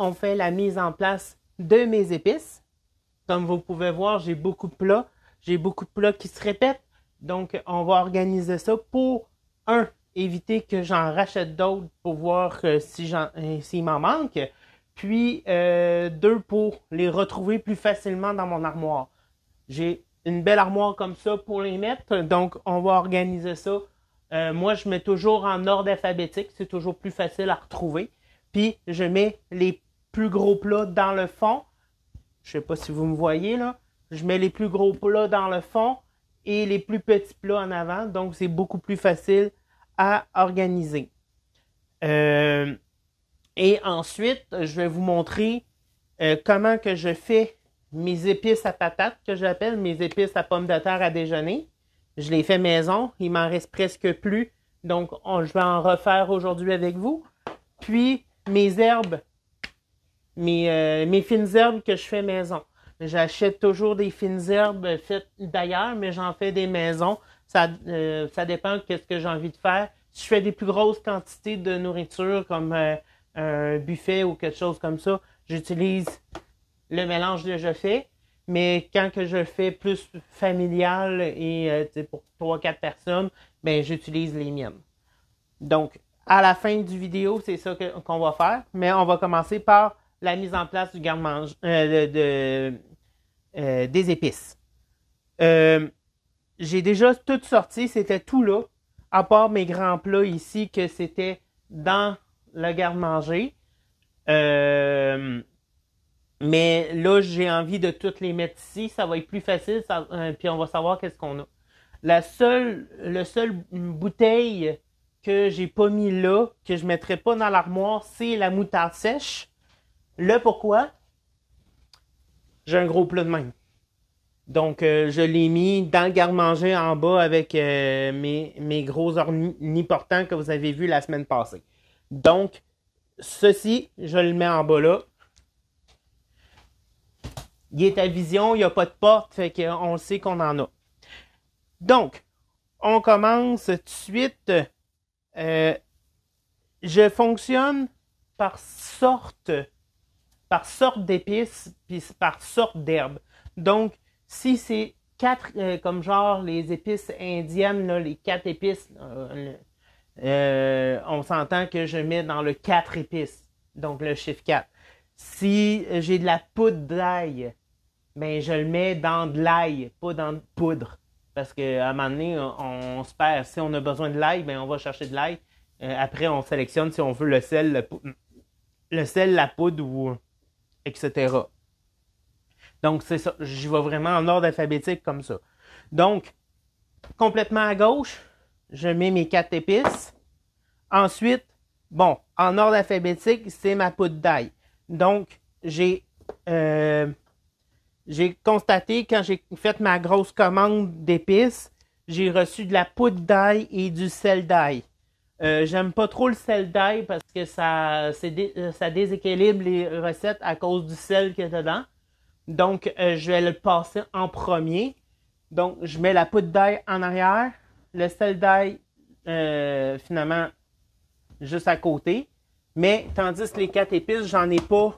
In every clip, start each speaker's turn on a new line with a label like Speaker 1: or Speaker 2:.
Speaker 1: on fait la mise en place de mes épices. Comme vous pouvez voir, j'ai beaucoup de plats. J'ai beaucoup de plats qui se répètent. Donc, on va organiser ça pour, éviter que j'en rachète d'autres pour voir s'il m'en manque. Puis, 2, pour les retrouver plus facilement dans mon armoire. J'ai une belle armoire comme ça pour les mettre. Donc, on va organiser ça. Moi, je mets toujours en ordre alphabétique. C'est toujours plus facile à retrouver. Puis, je mets les plus gros plats dans le fond. Je sais pas si vous me voyez là. Je mets les plus gros plats dans le fond et les plus petits plats en avant. Donc, c'est beaucoup plus facile à organiser. Et ensuite, je vais vous montrer comment que je fais mes épices à patates, que j'appelle mes épices à pommes de terre à déjeuner. Je les fais maison. Il m'en reste presque plus. Donc, je vais en refaire aujourd'hui avec vous. Puis, mes herbes, mes fines herbes que je fais maison. J'achète toujours des fines herbes faites d'ailleurs, mais j'en fais des maisons. Ça dépend de ce que j'ai envie de faire. Si je fais des plus grosses quantités de nourriture, comme un buffet ou quelque chose comme ça, j'utilise le mélange que je fais. Mais quand que je fais plus familial et pour 3-4 personnes, ben j'utilise les miennes. Donc, à la fin du vidéo, c'est ça qu'on va faire. Mais on va commencer par la mise en place du garde-manger des épices. J'ai déjà tout sorti, c'était tout là, à part mes grands plats ici, que c'était dans le garde-manger. Mais là, j'ai envie de toutes les mettre ici. Ça va être plus facile, puis on va savoir qu'est-ce qu'on a. Le seul bouteille que j'ai pas mis là, que je mettrai pas dans l'armoire, c'est la moutarde sèche. Le pourquoi? J'ai un gros plat de même. Donc, je l'ai mis dans le garde-manger en bas avec mes gros orniportants que vous avez vus la semaine passée. Donc, ceci, je le mets en bas là. Il est à vision, il n'y a pas de porte, fait qu'on sait qu'on en a. Donc, on commence tout de suite. Je fonctionne par sorte d'épices, puis par sorte d'herbes. Donc, si c'est 4, comme genre les épices indiennes, là, les 4 épices, on s'entend que je mets dans le 4 épices, donc le chiffre 4. Si j'ai de la poudre d'ail, ben je le mets dans de l'ail, pas dans de poudre. Parce qu'à un moment donné, on se perd. Si on a besoin de l'ail, ben on va chercher de l'ail. Après, on sélectionne si on veut le sel, la poudre, ou etc. Donc, c'est ça. J'y vais vraiment en ordre alphabétique comme ça. Donc, complètement à gauche, je mets mes 4 épices. Ensuite, bon, en ordre alphabétique, c'est ma poudre d'ail. Donc, j'ai constaté, quand j'ai fait ma grosse commande d'épices, j'ai reçu de la poudre d'ail et du sel d'ail. J'aime pas trop le sel d'ail parce que ça déséquilibre les recettes à cause du sel qu'il y a dedans. Donc, je vais le passer en premier. Donc, je mets la poudre d'ail en arrière, le sel d'ail, finalement, juste à côté. Mais, tandis que les 4 épices, j'en ai pas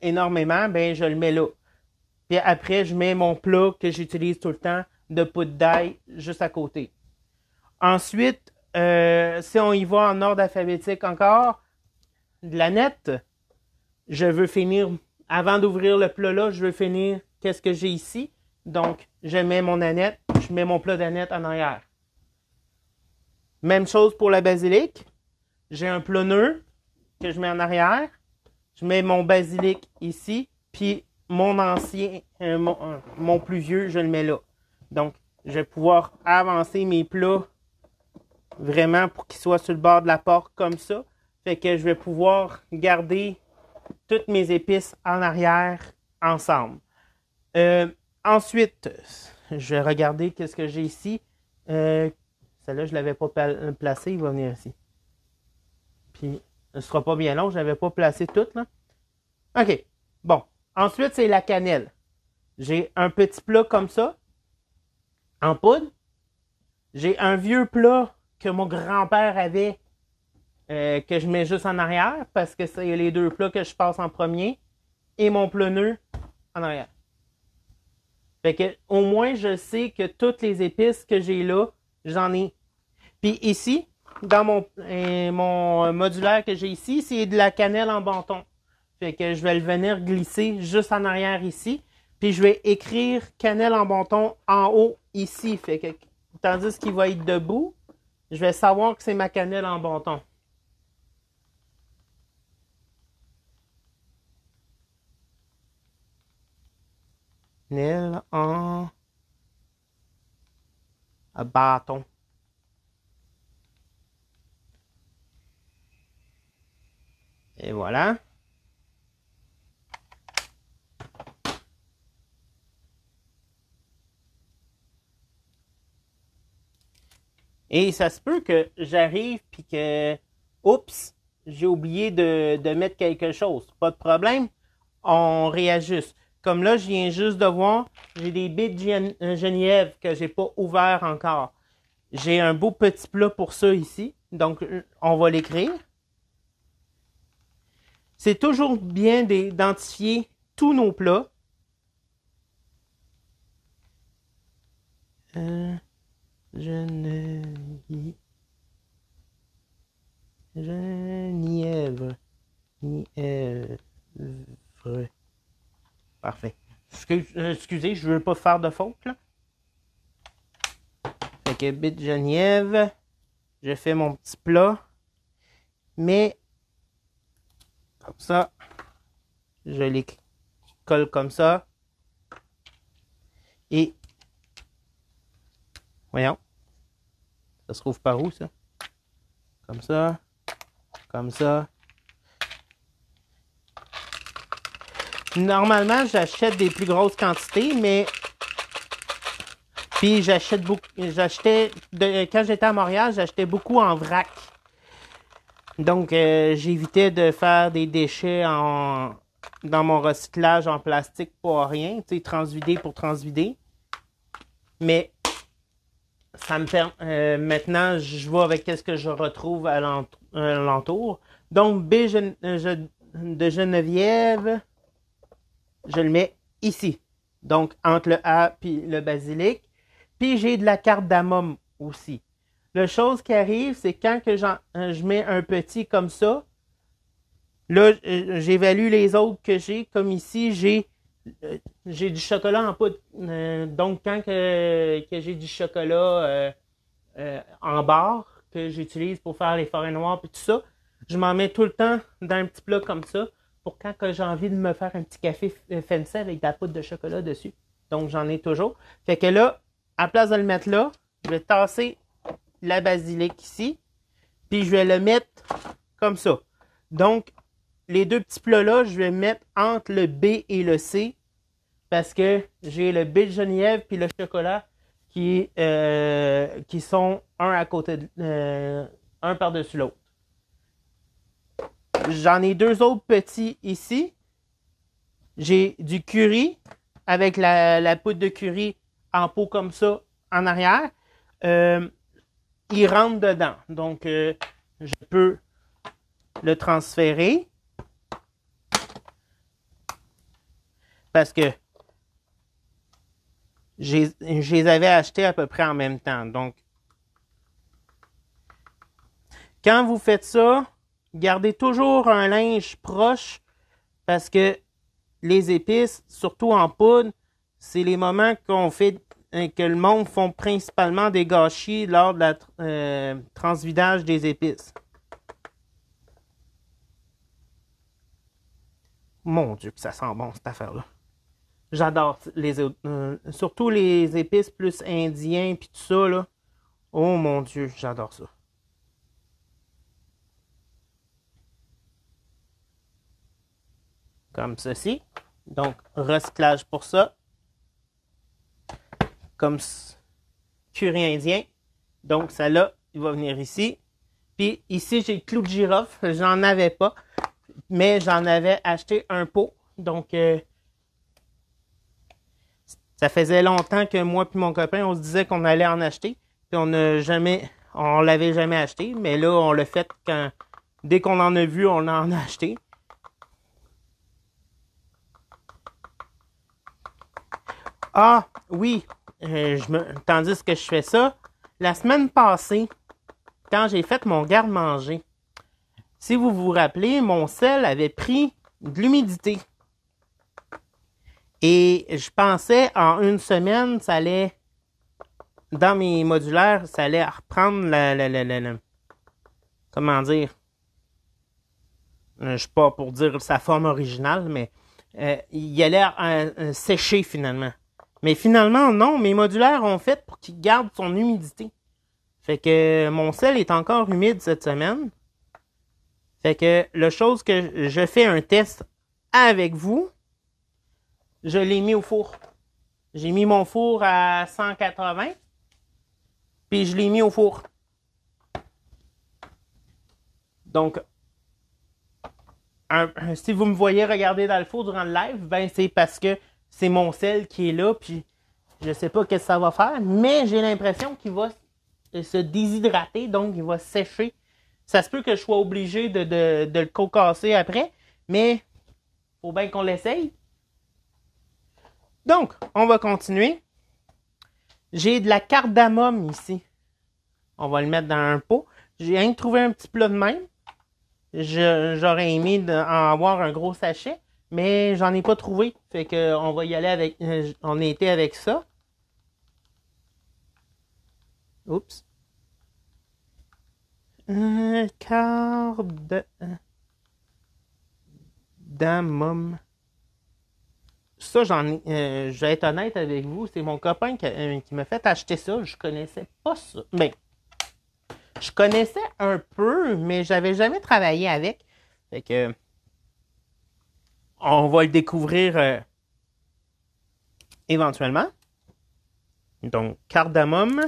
Speaker 1: énormément, ben, je le mets là. Puis après, je mets mon plat que j'utilise tout le temps de poudre d'ail juste à côté. Ensuite, si on y va en ordre alphabétique encore, de la nette, je veux finir, avant d'ouvrir le plat là, je veux finir qu'est-ce que j'ai ici. Donc, je mets mon aneth, je mets mon plat d'aneth en arrière. Même chose pour la basilic. J'ai un plat nœud que je mets en arrière. Je mets mon basilic ici, puis mon ancien, mon plus vieux, je le mets là. Donc, je vais pouvoir avancer mes plats vraiment pour qu'ils soient sur le bord de la porte comme ça. Fait que je vais pouvoir garder toutes mes épices en arrière ensemble. Ensuite, je vais regarder qu'est-ce que j'ai ici. Celle-là, je ne l'avais pas placée, il va venir ici. Puis, ce ne sera pas bien long, je n'avais pas placé toutes, là. OK. Bon. Ensuite, c'est la cannelle. J'ai un petit plat comme ça, en poudre. J'ai un vieux plat que mon grand-père avait que je mets juste en arrière parce que c'est les deux plats que je passe en premier et mon plat nœud en arrière. Fait que au moins je sais que toutes les épices que j'ai là, j'en ai. Puis ici, dans mon modulaire que j'ai ici, c'est de la cannelle en bâton. Fait que je vais le venir glisser juste en arrière ici. Puis je vais écrire cannelle en bâton en haut ici. Fait que tandis qu'il va être debout, je vais savoir que c'est ma cannelle en bâton. Cannelle en bâton. Et voilà. Et ça se peut que j'arrive puis que, oups, j'ai oublié de mettre quelque chose. Pas de problème, on réajuste. Comme là, je viens juste de voir, j'ai des baies de Genièvre que j'ai pas ouvert encore. J'ai un beau petit plat pour ça ici, donc on va l'écrire. C'est toujours bien d'identifier tous nos plats. Genièvre. Parfait. Excusez, je veux pas faire de faute, là. Fait que bite Genièvre, je fais mon petit plat, mais comme ça, je les colle comme ça. Et, voyons, ça se trouve par où, ça? Comme ça, comme ça. Normalement, j'achète des plus grosses quantités, mais puis j'achetais quand j'étais à Montréal, j'achetais beaucoup en vrac. Donc j'évitais de faire des déchets dans mon recyclage en plastique pour rien, tu sais, transvider pour transvider. Mais ça me permet maintenant, je vois avec qu'est-ce que je retrouve à l'entour. Donc B de Geneviève, je le mets ici. Donc, entre le A et le basilic. Puis, j'ai de la cardamome aussi. La chose qui arrive, c'est quand que je mets un petit comme ça, là, j'évalue les autres que j'ai. Comme ici, j'ai du chocolat en poudre. Donc, quand que j'ai du chocolat en barre que j'utilise pour faire les forêts noires et tout ça, je m'en mets tout le temps dans un petit plat comme ça pour quand que j'ai envie de me faire un petit café fancy avec de la poudre de chocolat dessus. Donc, j'en ai toujours. Fait que là, à place de le mettre là, je vais tasser la basilic ici, puis je vais le mettre comme ça. Donc, les deux petits plats-là, je vais mettre entre le B et le C parce que j'ai le B de Genièvre puis le chocolat qui sont un à côté un par-dessus l'autre. J'en ai deux autres petits ici. J'ai du curry avec la poudre de curry en pot comme ça en arrière. Il rentre dedans. Donc, je peux le transférer. Parce que je les avais achetés à peu près en même temps. Donc, quand vous faites ça, gardez toujours un linge proche parce que les épices, surtout en poudre, c'est les moments que le monde font principalement des gâchis lors de la transvidage des épices. Mon Dieu que ça sent bon cette affaire-là. J'adore surtout les épices plus indiens puis tout ça là. Oh mon Dieu, j'adore ça. Comme ceci. Donc, recyclage pour ça. Comme curry indien. Donc, ça là, il va venir ici. Puis ici, j'ai le clou de girofle. J'en avais pas. Mais j'en avais acheté un pot. Donc, ça faisait longtemps que moi et mon copain, on se disait qu'on allait en acheter. Puis on l'avait jamais acheté. Mais là, on l'a fait quand Dès qu'on en a vu, on en a acheté. Ah, oui, tandis que je fais ça, la semaine passée, quand j'ai fait mon garde-manger, si vous vous rappelez, mon sel avait pris de l'humidité. Et je pensais, en une semaine, ça allait, dans mes modulaires, ça allait reprendre comment dire, je suis pas pour dire sa forme originale, mais il allait sécher finalement. Mais finalement, non, mes modulaires ont fait pour qu'il garde son humidité. Fait que mon sel est encore humide cette semaine. Fait que la chose que je fais un test avec vous, je l'ai mis au four. J'ai mis mon four à 180, puis je l'ai mis au four. Donc, si vous me voyez regarder dans le four durant le live, ben c'est parce que c'est mon sel qui est là, puis je sais pas ce que ça va faire, mais j'ai l'impression qu'il va se déshydrater, donc il va sécher. Ça se peut que je sois obligé de le cocasser après, mais faut bien qu'on l'essaye. Donc, on va continuer. J'ai de la cardamome ici. On va le mettre dans un pot. J'ai rien trouvé un petit plat de même. J'aurais aimé en avoir un gros sachet, mais j'en ai pas trouvé. Fait que on va y aller avec. On a été avec ça. Oups. Cardamome. Ça, je vais être honnête avec vous, c'est mon copain qui m'a fait acheter ça. Je connaissais pas ça. Ben, je connaissais un peu, mais j'avais jamais travaillé avec. Fait que on va le découvrir éventuellement. Donc, cardamome.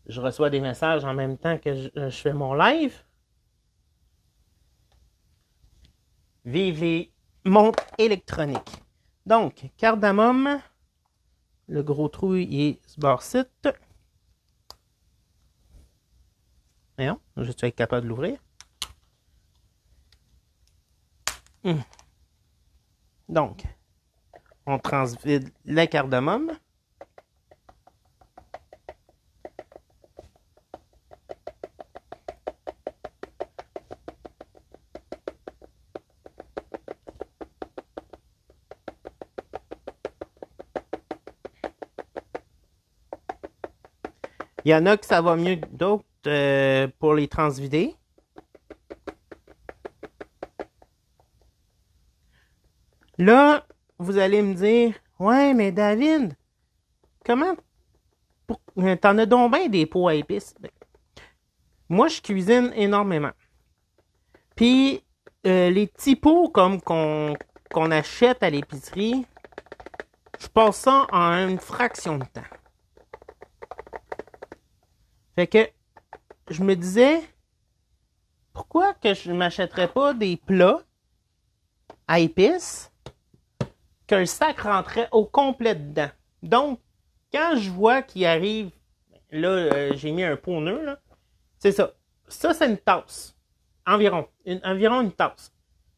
Speaker 1: Je reçois des messages en même temps que je fais mon live. Vive les montres électroniques. Donc, cardamome. Le gros trou il est ce bord-ci. Voyons, je suis capable de l'ouvrir. Donc, on transvide la cardamome. Il y en a que ça va mieux que d'autres pour les transvider. Là, vous allez me dire, ouais, mais David, comment t'en as donc bien des pots à épices? Ben, moi, je cuisine énormément. Puis, les petits pots comme qu'on achète à l'épicerie, je passe ça en une fraction de temps. Fait que je me disais, pourquoi que je ne m'achèterais pas des plats à épices qu'un sac rentrait au complet dedans? Donc, quand je vois qu'il arrive, là, j'ai mis un pot nœud, là, c'est ça. Ça, c'est une tasse. Environ une tasse.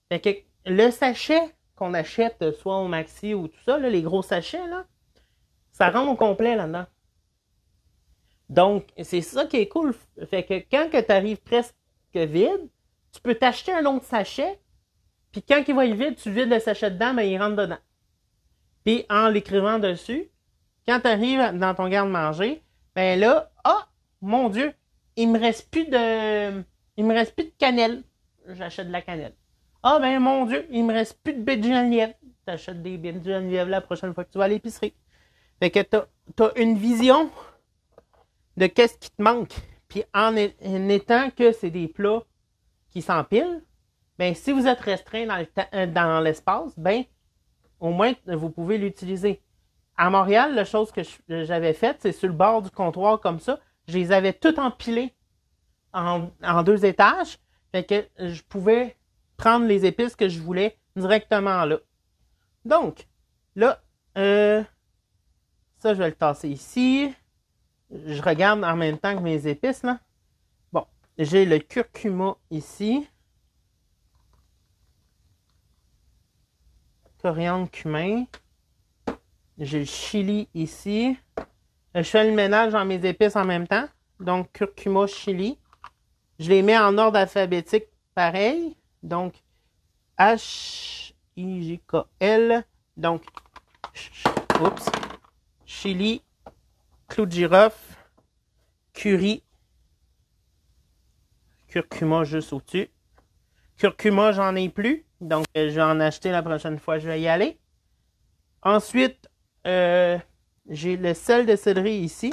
Speaker 1: Fait que le sachet qu'on achète, soit au Maxi ou tout ça, là, les gros sachets, là, ça rentre au complet là-dedans. Donc, c'est ça qui est cool. Fait que quand tu arrives presque vide, tu peux t'acheter un autre sachet, puis quand il va être vide, tu vides le sachet dedans, ben il rentre dedans. Puis en l'écrivant dessus, quand tu arrives dans ton garde-manger, ben là, mon Dieu, il me reste plus de cannelle. J'achète de la cannelle. Ah ben mon Dieu, il me reste plus de baies de Geneviève. T'achètes des baies de Geneviève la prochaine fois que tu vas à l'épicerie. Fait que t'as une vision de qu'est-ce qui te manque. Puis en étant que c'est des plats qui s'empilent, ben si vous êtes restreint dans l'espace, ben au moins vous pouvez l'utiliser. À Montréal, la chose que j'avais faite, c'est sur le bord du comptoir comme ça, je les avais toutes empilées en 2 étages. Fait que je pouvais prendre les épices que je voulais directement là. Donc, là, ça, je vais le tasser ici. Je regarde en même temps que mes épices, là. Bon, j'ai le curcuma ici. Coriandre, cumin. J'ai le chili ici. Je fais le ménage dans mes épices en même temps. Donc, curcuma, chili. Je les mets en ordre alphabétique pareil. Donc, H-I-J-K-L. Donc, oups. Chili, clou de girofle, curry, curcuma juste au-dessus. Curcuma, j'en ai plus. Donc, je vais en acheter la prochaine fois, je vais y aller. Ensuite, j'ai le sel de céleri ici.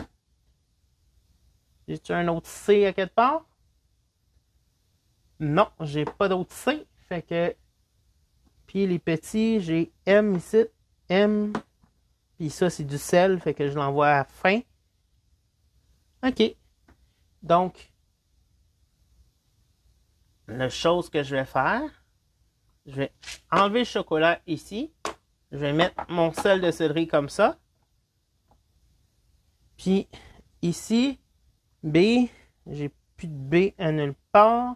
Speaker 1: J'ai-tu un autre C à quelque part? Non, j'ai pas d'autre C. Fait que. Puis les petits, j'ai M ici. M. Puis ça, c'est du sel. Fait que je l'envoie à la fin. OK. Donc, la chose que je vais faire, je vais enlever le chocolat ici. Je vais mettre mon sel de céleri comme ça. Puis ici, B, j'ai plus de B à nulle part.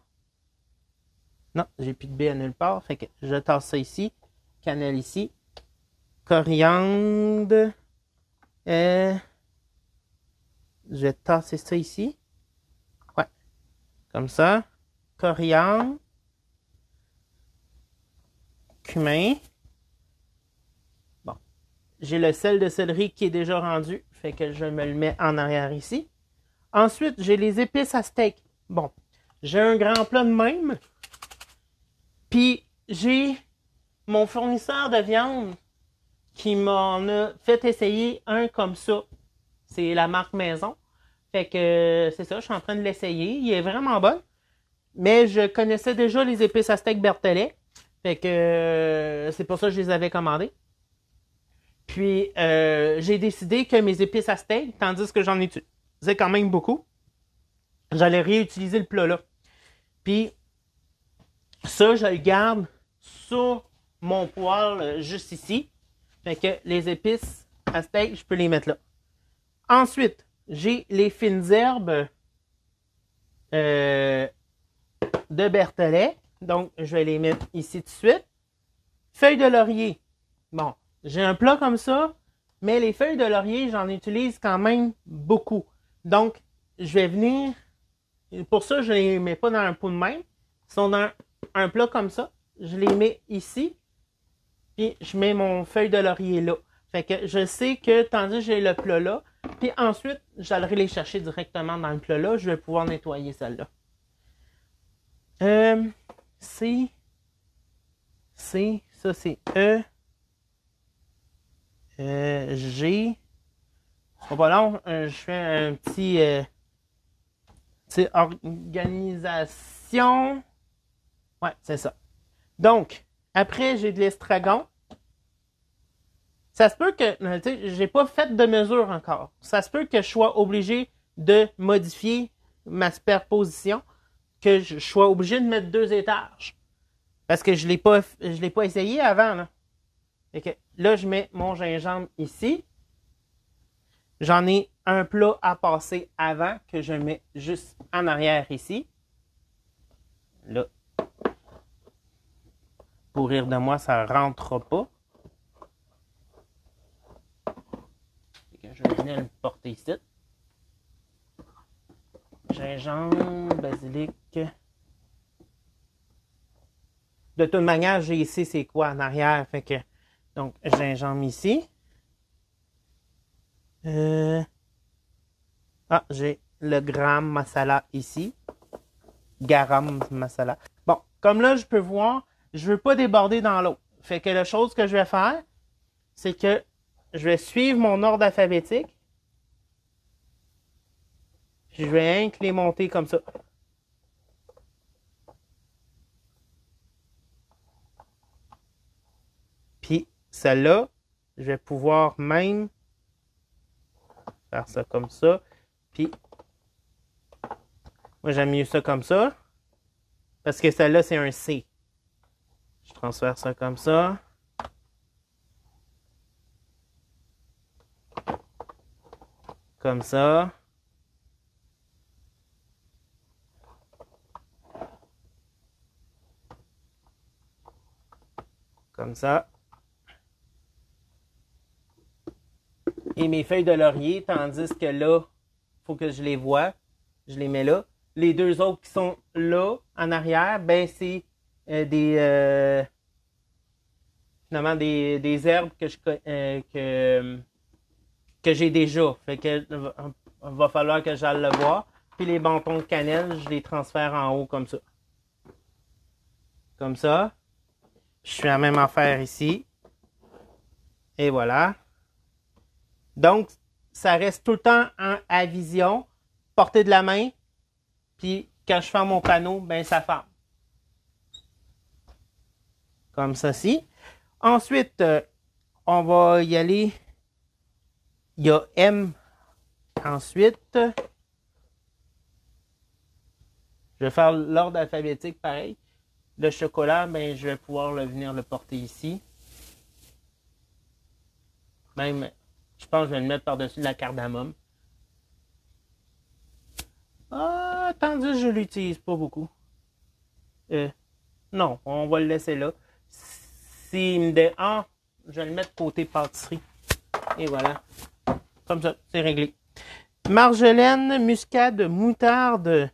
Speaker 1: Non, j'ai plus de B à nulle part. Fait que je tasse ça ici. Cannelle ici. Coriandre. Je vais tasser ça ici. Ouais. Comme ça. Coriandre. Cumin. Bon. J'ai le sel de céleri qui est déjà rendu. Fait que je me le mets en arrière ici. Ensuite, j'ai les épices à steak. Bon. J'ai un grand plat de même. Puis, j'ai mon fournisseur de viande qui m'en a fait essayer un comme ça. C'est la marque Maison. Fait que c'est ça, je suis en train de l'essayer. Il est vraiment bon. Mais je connaissais déjà les épices à steak Berthollet. Fait que c'est pour ça que je les avais commandées. Puis, j'ai décidé que mes épices à steak, tandis que j'en utilisais quand même beaucoup, j'allais réutiliser le plat-là. Puis, ça, je le garde sur mon poêle juste ici. Fait que les épices à steak, je peux les mettre là. Ensuite, j'ai les fines herbes de Berthollet. Donc, je vais les mettre ici tout de suite. Feuilles de laurier. Bon, j'ai un plat comme ça, mais les feuilles de laurier, j'en utilise quand même beaucoup. Donc, je vais venir... Pour ça, je ne les mets pas dans un pot de même. Ils sont dans un plat comme ça. Je les mets ici. Puis, je mets mon feuille de laurier là. Fait que je sais que, tandis que j'ai le plat là, puis ensuite, j'allais les chercher directement dans le plat là. Je vais pouvoir nettoyer celle-là. C. Ça c'est E. G. C'est pas long. Je fais un petit... organisation. Ouais, c'est ça. Donc, après, j'ai de l'estragon. Ça se peut que, tu sais, j'ai pas fait de mesure encore. Ça se peut que je sois obligé de modifier ma superposition, que je sois obligé de mettre 2 étages. Parce que je l'ai pas essayé avant, là. Fait que là, je mets mon gingembre ici. J'en ai un plat à passer avant que je mets juste en arrière ici. Là, pour rire de moi, ça ne rentrera pas. Je vais venir le porter ici. Gingembre, basilic. De toute manière, j'ai ici c'est quoi en arrière. Fait que, donc, gingembre ici. J'ai le garam masala ici. Garam masala. Bon, comme là, je peux voir, je ne veux pas déborder dans l'eau. Fait que la chose que je vais faire, c'est que je vais suivre mon ordre alphabétique. Puis je vais les monter comme ça. Puis celle-là, je vais pouvoir même faire ça comme ça. Puis moi, j'aime mieux ça comme ça. Parce que celle-là, c'est un C. Je transfère ça comme ça. Comme ça. Comme ça. Et mes feuilles de laurier, tandis que là, il faut que je les voie. Je les mets là. Les deux autres qui sont là, en arrière, ben c'est finalement des herbes que j'ai déjà. Fait que va falloir que j'aille le voir. Puis les bâtons de cannelle, je les transfère en haut comme ça. Comme ça. Je fais la même affaire ici. Et voilà. Donc, ça reste tout le temps à vision, portée de la main. Puis, quand je ferme mon panneau, ben ça ferme. Comme ceci. Ensuite, on va y aller. Il y a M. Ensuite, je vais faire l'ordre alphabétique pareil. Le chocolat, ben, je vais pouvoir venir le porter ici. Même, je pense que je vais le mettre par-dessus la cardamome. Ah, tandis que je ne l'utilise pas beaucoup. Non, on va le laisser là. S'il me dit, ah, je vais le mettre côté pâtisserie. Et voilà. Comme ça, c'est réglé. Marjolaine, muscade, moutarde.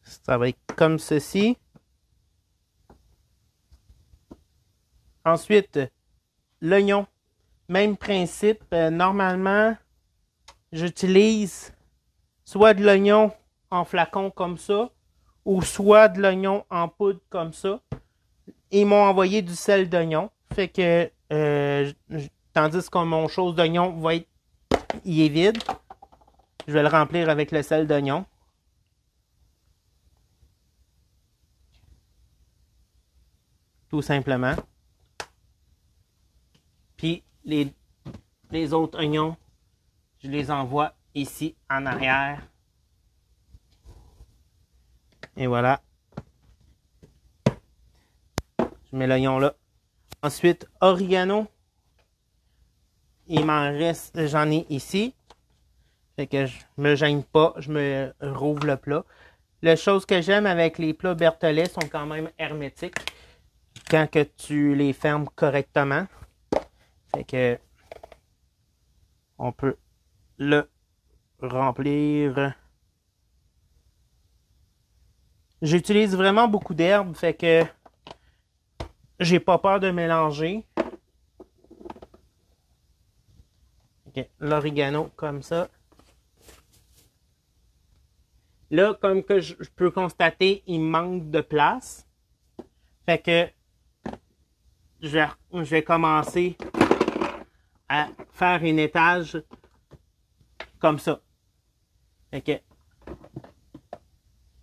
Speaker 1: Ça va être comme ceci. Ensuite, l'oignon. Même principe. Normalement, j'utilise soit de l'oignon en flacon comme ça, ou soit de l'oignon en poudre comme ça. Ils m'ont envoyé du sel d'oignon. Fait que, tandis que mon chose d'oignon va être, il est vide, je vais le remplir avec le sel d'oignon. Tout simplement. Puis, les autres oignons, je les envoie ici en arrière. Et voilà. Je mets l'oignon là. Ensuite, oregano. Il m'en reste, j'en ai ici. Fait que je me gêne pas, je me rouvre le plat. La chose que j'aime avec les plats Berthollet sont quand même hermétiques quand que tu les fermes correctement. Fait que on peut le remplir. J'utilise vraiment beaucoup d'herbes, fait que j'ai pas peur de mélanger. Okay. L'oregano comme ça. Là, comme que je peux constater, il manque de place. Fait que je vais commencer à faire un étage comme ça. Fait que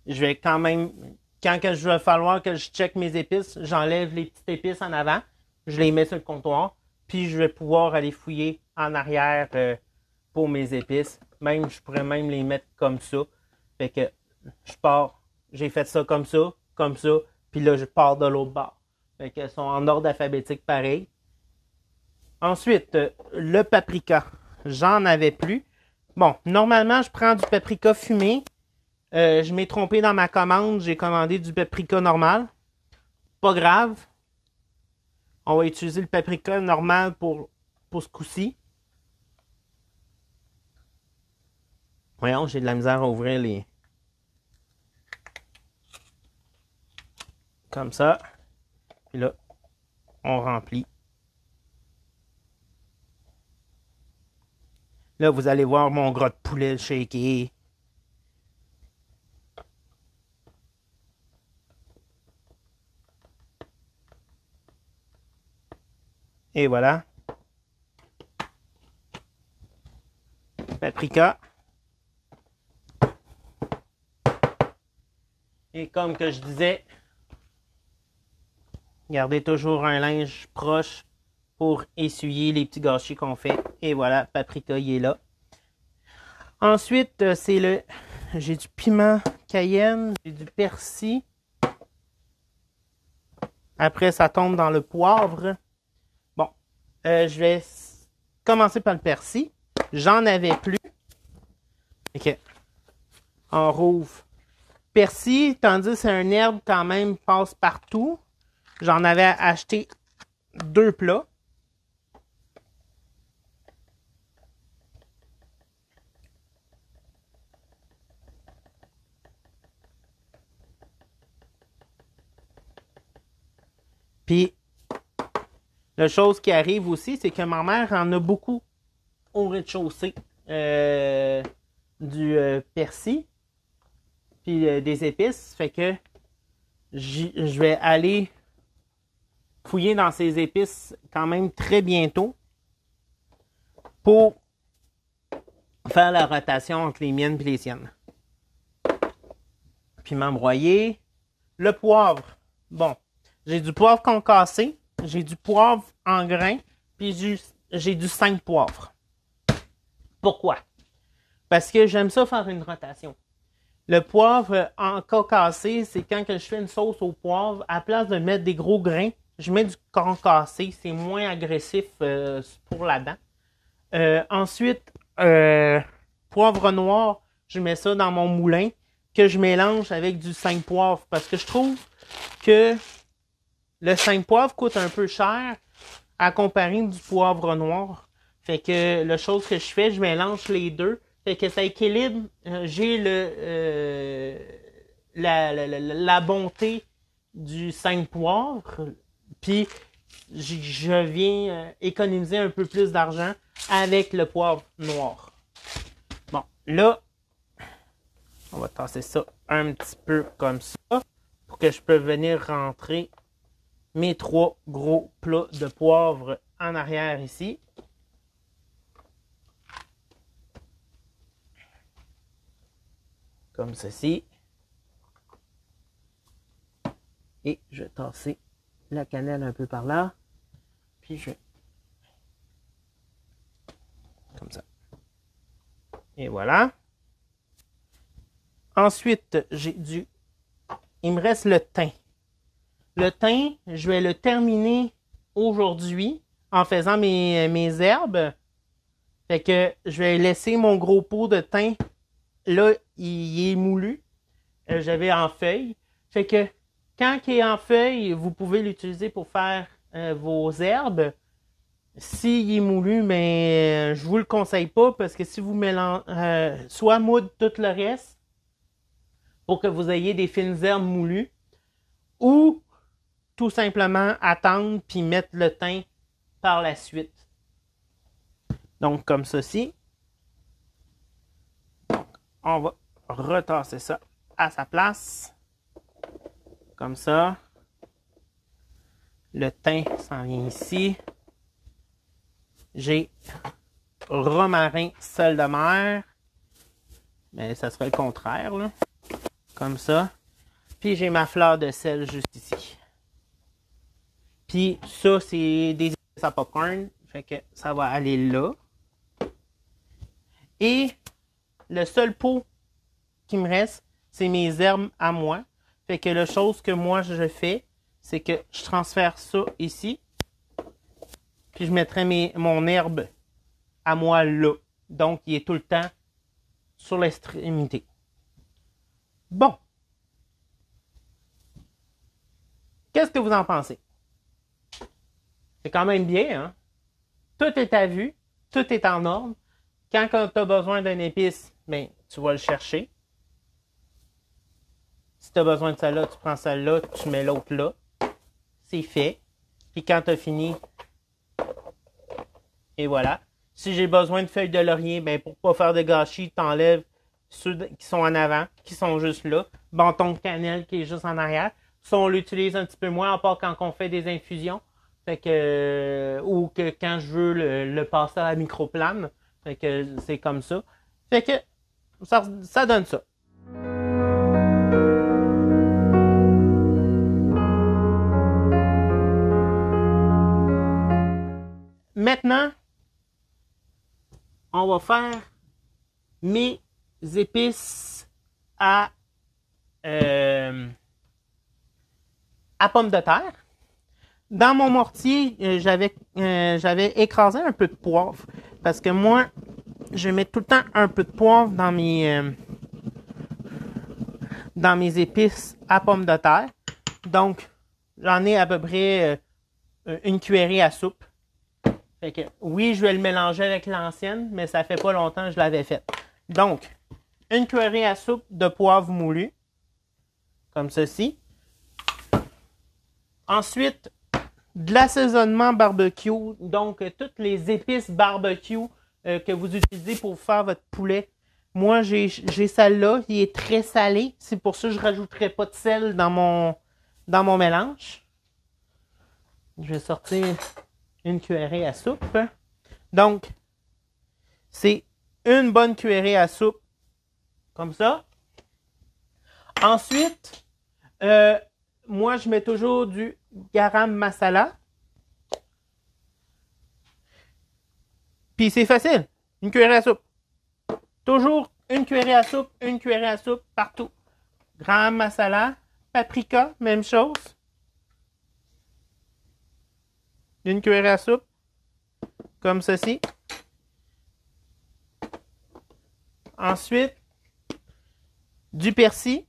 Speaker 1: je vais quand même, quand que je vais falloir que je check mes épices, j'enlève les petites épices en avant, je les mets sur le comptoir, puis je vais pouvoir aller fouiller en arrière pour mes épices. Même, je pourrais même les mettre comme ça. Fait que je pars, j'ai fait ça, puis là, je pars de l'autre bord. Fait qu'elles sont en ordre alphabétique pareil. Ensuite, le paprika. J'en avais plus. Bon, normalement, je prends du paprika fumé. Je m'ai trompé dans ma commande. J'ai commandé du paprika normal. Pas grave. On va utiliser le paprika normal pour ce coup-ci. Voyons, j'ai de la misère à ouvrir les... Comme ça. Puis là, on remplit. Là, vous allez voir mon gras de poulet shaké. Et voilà. Paprika. Et comme que je disais, gardez toujours un linge proche pour essuyer les petits gâchis qu'on fait. Et voilà, paprika, il est là. Ensuite, j'ai du piment cayenne, j'ai du persil. Après, ça tombe dans le poivre. Bon, je vais commencer par le persil. J'en avais plus. OK. On rouvre. persil, tandis que c'est un herbe quand même passe partout. J'en avais acheté 2 plats. Puis, la chose qui arrive aussi, c'est que ma mère en a beaucoup au rez-de-chaussée du persil, puis des épices. Fait que je vais aller fouiller dans ces épices quand même très bientôt pour faire la rotation entre les miennes et les siennes. Puis m'embroyer. Le poivre. Bon, j'ai du poivre concassé, j'ai du poivre en grains, puis j'ai du 5 poivres. Pourquoi? Parce que j'aime ça faire une rotation. Le poivre en concassé, c'est quand que je fais une sauce au poivre, à la place de mettre des gros grains, je mets du concassé, c'est moins agressif pour la dent. Ensuite, poivre noir, je mets ça dans mon moulin que je mélange avec du 5 poivre parce que je trouve que le 5 poivre coûte un peu cher à comparer du poivre noir. Fait que la chose que je fais, je mélange les deux. Fait que ça équilibre. J'ai la bonté du 5 poivre. Puis je viens économiser un peu plus d'argent avec le poivre noir. Bon, là, on va tasser ça un petit peu comme ça pour que je peux venir rentrer mes 3 gros plats de poivre en arrière ici. Comme ceci. Et je vais tasser la cannelle un peu par là. Puis je... Comme ça. Et voilà. Ensuite, il me reste le thym. Le thym, je vais le terminer aujourd'hui en faisant mes herbes. Fait que je vais laisser mon gros pot de thym. Là, il est moulu. J'avais en feuille. Fait que quand il est en feuille, vous pouvez l'utiliser pour faire vos herbes. S'il est moulu, mais je vous le conseille pas parce que si vous mélangez, soit moudre tout le reste pour que vous ayez des fines herbes moulues, ou tout simplement attendre puis mettre le thym par la suite. Donc comme ceci. On va retasser ça à sa place. Comme ça. Le thym s'en vient ici. J'ai romarin, sel de mer. Mais ça serait le contraire, là. Comme ça. Puis j'ai ma fleur de sel juste ici. Puis ça, c'est des épices à popcorn. Fait que ça va aller là. Et le seul pot qui me reste, c'est mes herbes à moi. Fait que la chose que moi je fais, c'est que je transfère ça ici. Puis je mettrai mon herbe à moi là. Donc, il est tout le temps sur l'extrémité. Bon. Qu'est-ce que vous en pensez? C'est quand même bien, hein? Tout est à vue. Tout est en ordre. Quand tu as besoin d'une épice, ben, tu vas le chercher. Si tu as besoin de celle-là, tu prends celle-là, tu mets l'autre là. C'est fait. Puis quand tu as fini, et voilà. Si j'ai besoin de feuilles de laurier, ben pour pas faire de gâchis, tu enlèves ceux qui sont en avant, qui sont juste là. Bâton de cannelle qui est juste en arrière. Ça, on l'utilise un petit peu moins, à part quand on fait des infusions. Fait que, ou que quand je veux le passer à la microplane. Fait que c'est comme ça. Fait que ça donne ça. Maintenant, on va faire mes épices à pommes de terre. Dans mon mortier, j'avais écrasé un peu de poivre. Parce que moi, je mets tout le temps un peu de poivre dans mes épices à pommes de terre. Donc, j'en ai à peu près une cuillerée à soupe. Fait que, oui, je vais le mélanger avec l'ancienne, mais ça fait pas longtemps que je l'avais faite. Donc, une cuillerée à soupe de poivre moulu, comme ceci. Ensuite, de l'assaisonnement barbecue, donc toutes les épices barbecue que vous utilisez pour faire votre poulet. Moi, j'ai celle-là, il est très salé. C'est pour ça que je ne rajouterai pas de sel dans mon mélange. Je vais sortir une cuillerée à soupe. Donc, c'est une bonne cuillerée à soupe, comme ça. Ensuite, moi, je mets toujours du garam masala. Puis c'est facile. Une cuillerée à soupe. Toujours une cuillerée à soupe partout. Garam masala, paprika, même chose. Une cuillerée à soupe. Comme ceci. Ensuite, du persil.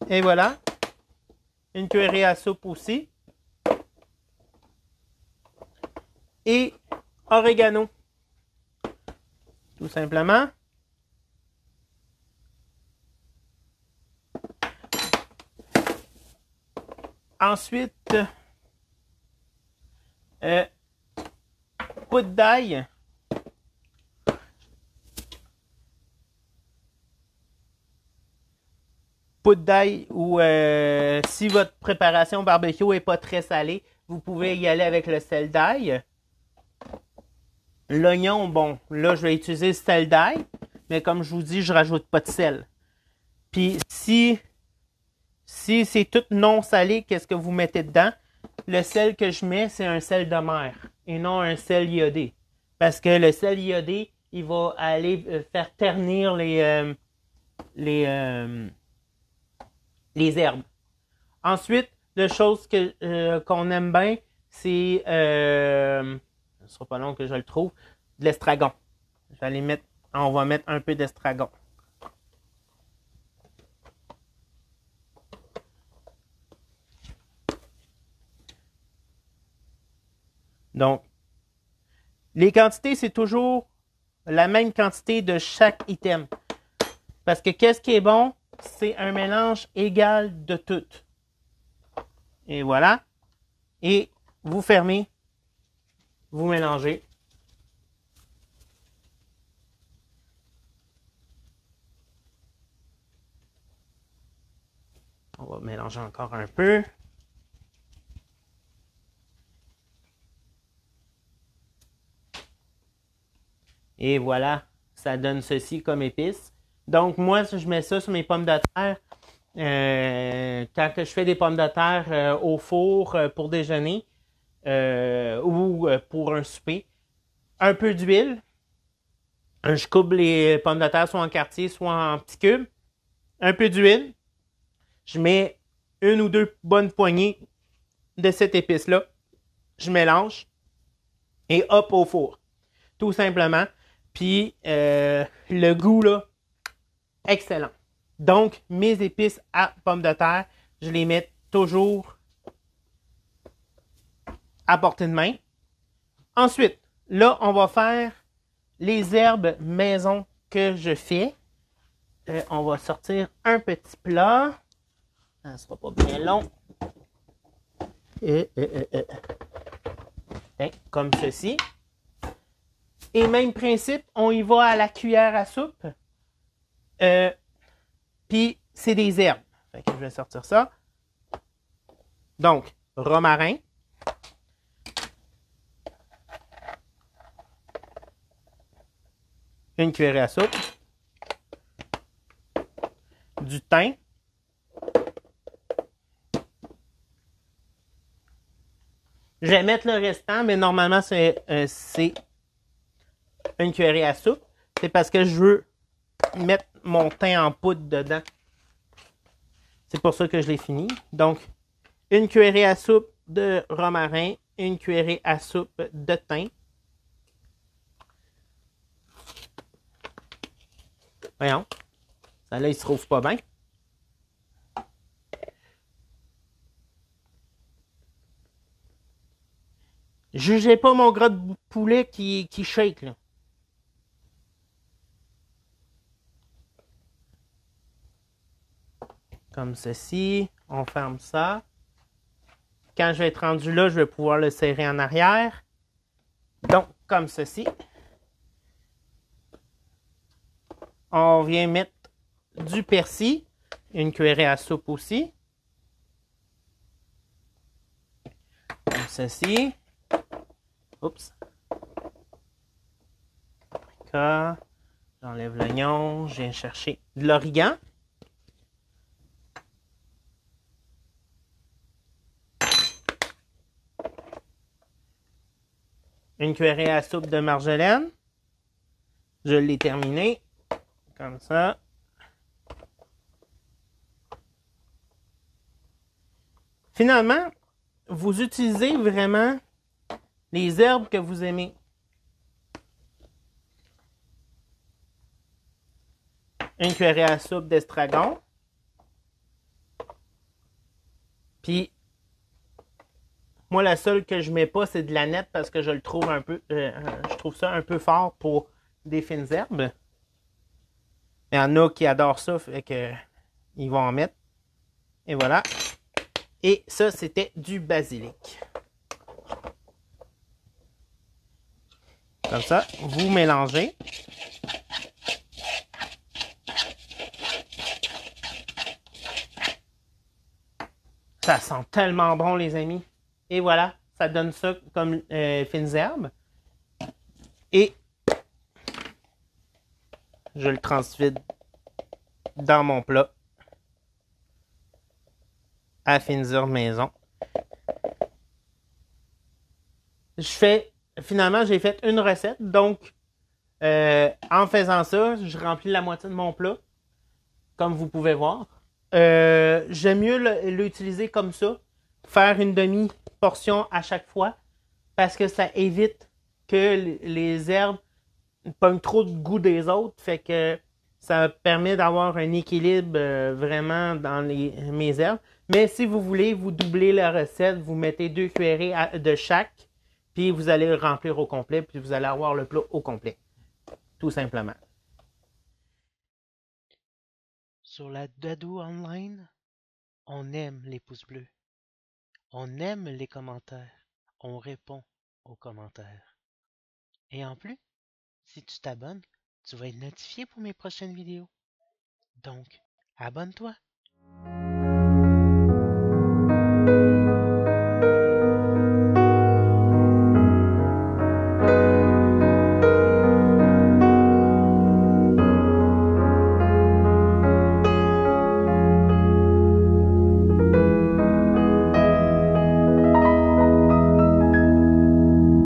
Speaker 1: Et voilà. Une cuillerée à soupe aussi. Et oregano. Tout simplement. Ensuite, poudre d'ail. Poudre d'ail ou si votre préparation barbecue n'est pas très salée, vous pouvez y aller avec le sel d'ail. L'oignon, bon, là, je vais utiliser le sel d'ail, mais comme je vous dis, je ne rajoute pas de sel. Puis, si c'est tout non salé, qu'est-ce que vous mettez dedans? Le sel que je mets, c'est un sel de mer et non un sel iodé. Parce que le sel iodé, il va aller faire ternir les herbes. Ensuite, la chose qu'on aime bien, c'est ce sera pas long que je le trouve, de l'estragon. On va mettre un peu d'estragon. Donc, les quantités, c'est toujours la même quantité de chaque item. Parce que qu'est-ce qui est bon? C'est un mélange égal de tout. Et voilà. Et vous fermez. Vous mélangez. On va mélanger encore un peu. Et voilà, ça donne ceci comme épice. Donc moi, je mets ça sur mes pommes de terre. Quand je fais des pommes de terre au four pour déjeuner ou pour un souper, un peu d'huile. Je coupe les pommes de terre soit en quartier, soit en petits cubes. Un peu d'huile. Je mets une ou deux bonnes poignées de cette épice-là. Je mélange. Et hop au four. Tout simplement. Puis le goût, là, excellent. Donc, mes épices à pommes de terre, je les mets toujours à portée de main. Ensuite, là, on va faire les herbes maison que je fais. On va sortir un petit plat. Ça ne sera pas bien long. Comme ceci. Et même principe, on y va à la cuillère à soupe. Puis, c'est des herbes. Fait que je vais sortir ça. Donc, romarin. Une cuillerée à soupe. Du thym. Je vais mettre le restant, mais normalement, c'est une cuillerée à soupe. C'est parce que je veux mettre mon thym en poudre dedans. C'est pour ça que je l'ai fini. Donc, une cuillerée à soupe de romarin, une cuillerée à soupe de thym. Voyons. Ça là, il se trouve pas bien. Jugez pas mon gras de poulet qui shake, là. Comme ceci. On ferme ça. Quand je vais être rendu là, je vais pouvoir le serrer en arrière. Donc, comme ceci. On vient mettre du persil. Une cuillerée à soupe aussi. Comme ceci. Oups. Paprika. J'enlève l'oignon. Je viens chercher de l'origan. Une cuillerée à soupe de marjolaine. Je l'ai terminé. Comme ça. Finalement, vous utilisez vraiment les herbes que vous aimez. Une cuillerée à soupe d'estragon. Puis, moi, la seule que je mets pas, c'est de la nette parce que je le trouve un peu, je trouve ça un peu fort pour des fines herbes. Il y en a qui adorent ça, fait que ils vont en mettre. Et voilà. Et ça, c'était du basilic. Comme ça, vous mélangez. Ça sent tellement bon, les amis. Et voilà, ça donne ça comme fines herbes. Et je le transvide dans mon plat à fines herbes maison. Finalement, j'ai fait une recette. Donc, en faisant ça, je remplis la moitié de mon plat, comme vous pouvez voir. J'aime mieux l'utiliser comme ça, faire une demi-portion à chaque fois, parce que ça évite que les herbes pognent trop de goût des autres, fait que ça permet d'avoir un équilibre vraiment dans mes herbes. Mais si vous voulez, vous doublez la recette, vous mettez 2 cuillerées de chaque, puis vous allez le remplir au complet, puis vous allez avoir le plat au complet, tout simplement. Sur la Dadou Online, on aime les pouces bleus. On aime les commentaires. On répond aux commentaires. Et en plus, si tu t'abonnes, tu vas être notifié pour mes prochaines vidéos. Donc, abonne-toi.